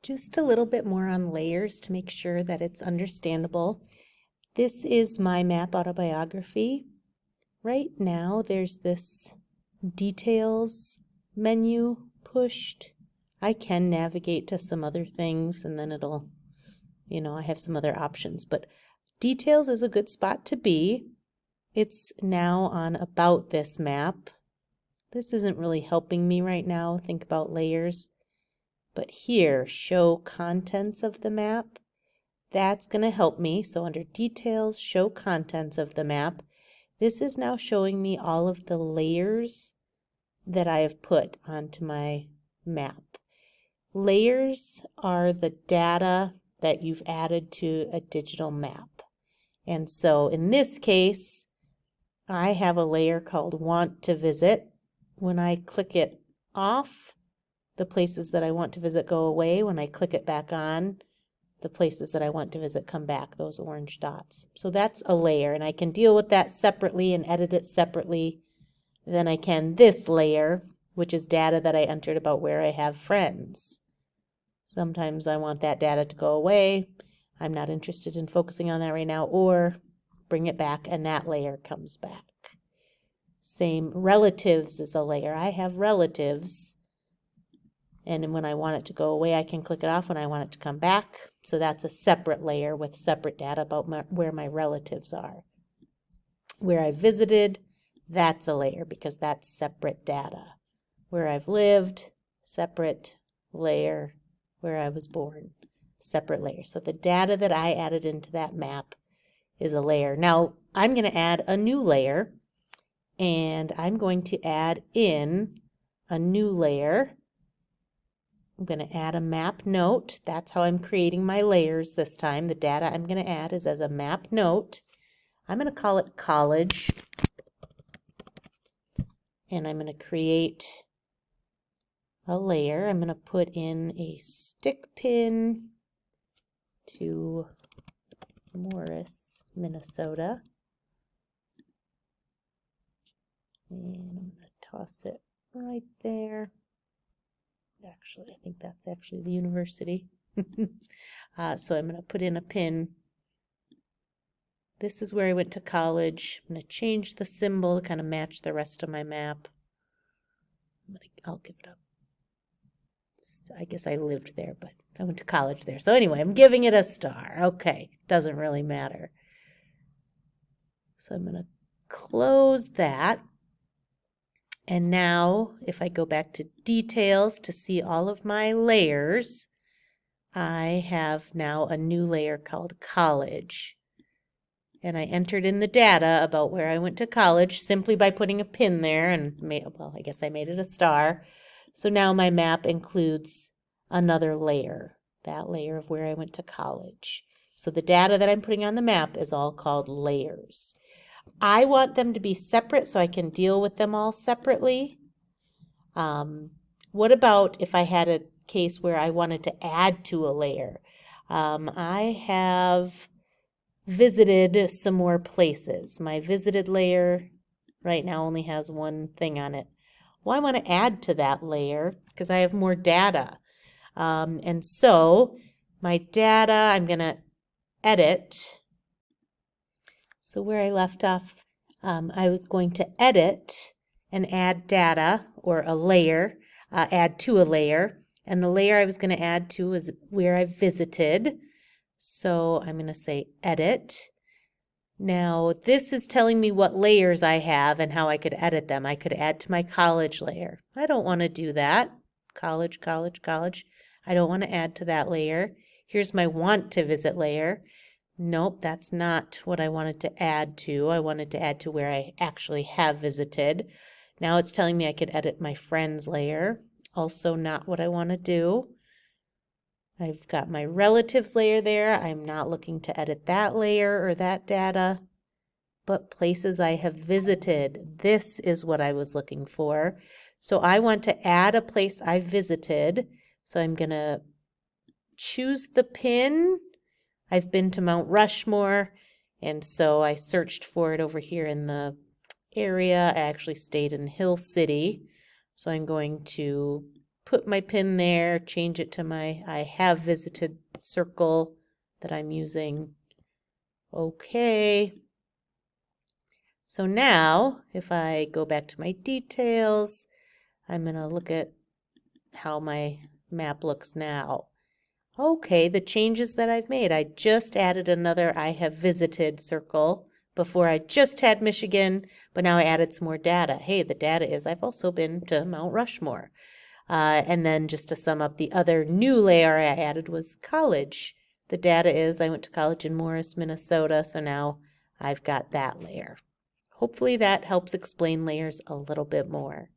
Just a little bit more on layers to make sure that it's understandable. This is my map autobiography. Right now there's this details menu pushed. I can navigate to some other things and then it'll, I have some other options, but details is a good spot to be. It's now on about this map. This isn't really helping me right now think about layers. But here, show contents of the map, that's going to help me. So under details, show contents of the map, this is now showing me all of the layers that I have put onto my map. Layers are the data that you've added to a digital map. And so in this case, I have a layer called Want to Visit. When I click it off, the places that I want to visit go away. When I click it back on, the places that I want to visit come back, those orange dots. So that's a layer, and I can deal with that separately and edit it separately than I can this layer, which is data that I entered about where I have friends. Sometimes I want that data to go away. I'm not interested in focusing on that right now, or bring it back and that layer comes back. Same, relatives is a layer. I have relatives. And when I want it to go away, I can click it off when I want it to come back. So that's a separate layer with separate data about where my relatives are. Where I visited, that's a layer because that's separate data. Where I've lived, separate layer. Where I was born, separate layer. So the data that I added into that map is a layer. Now I'm going to add a new layer, and I'm going to add in a new layer. I'm going to add a map note. That's how I'm creating my layers this time. The data I'm going to add is as a map note. I'm going to call it college. And I'm going to create a layer. I'm going to put in a stick pin to Morris, Minnesota. And I'm going to toss it right there. Actually, I think that's actually the university. So I'm going to put in a pin. This is where I went to college. I'm going to change the symbol to kind of match the rest of my map. I'll give it up. I guess I lived there, but I went to college there. So anyway, I'm giving it a star. Okay, doesn't really matter. So I'm going to close that. And now, if I go back to details to see all of my layers, I have now a new layer called college. And I entered in the data about where I went to college simply by putting a pin there and I guess I made it a star. So now my map includes another layer, that layer of where I went to college. So the data that I'm putting on the map is all called layers. I want them to be separate so I can deal with them all separately. What about if I had a case where I wanted to add to a layer? I have visited some more places. My visited layer right now only has one thing on it. Well, I want to add to that layer because I have more data. And so my data, I'm going to edit. So where I left off, I was going to edit and add data or a layer, add to a layer. And the layer I was going to add to is where I visited. So I'm going to say edit. Now this is telling me what layers I have and how I could edit them. I could add to my college layer. I don't want to do that. College, college, college. I don't want to add to that layer. Here's my want to visit layer. Nope, that's not what I wanted to add to. I wanted to add to where I actually have visited. Now it's telling me I could edit my friends layer. Also not what I want to do. I've got my relatives layer there. I'm not looking to edit that layer or that data, but places I have visited. This is what I was looking for. So I want to add a place I visited. So I'm going to choose the pin. I've been to Mount Rushmore, and so I searched for it over here in the area. I actually stayed in Hill City. So I'm going to put my pin there, change it to my I have visited circle that I'm using. Okay. So now, if I go back to my details, I'm going to look at how my map looks now. Okay, the changes that I've made. I just added another I have visited circle. Before I just had Michigan, but now I added some more data. Hey, the data is I've also been to Mount Rushmore. And then just to sum up, the other new layer I added was college. The data is I went to college in Morris, Minnesota, so now I've got that layer. Hopefully that helps explain layers a little bit more.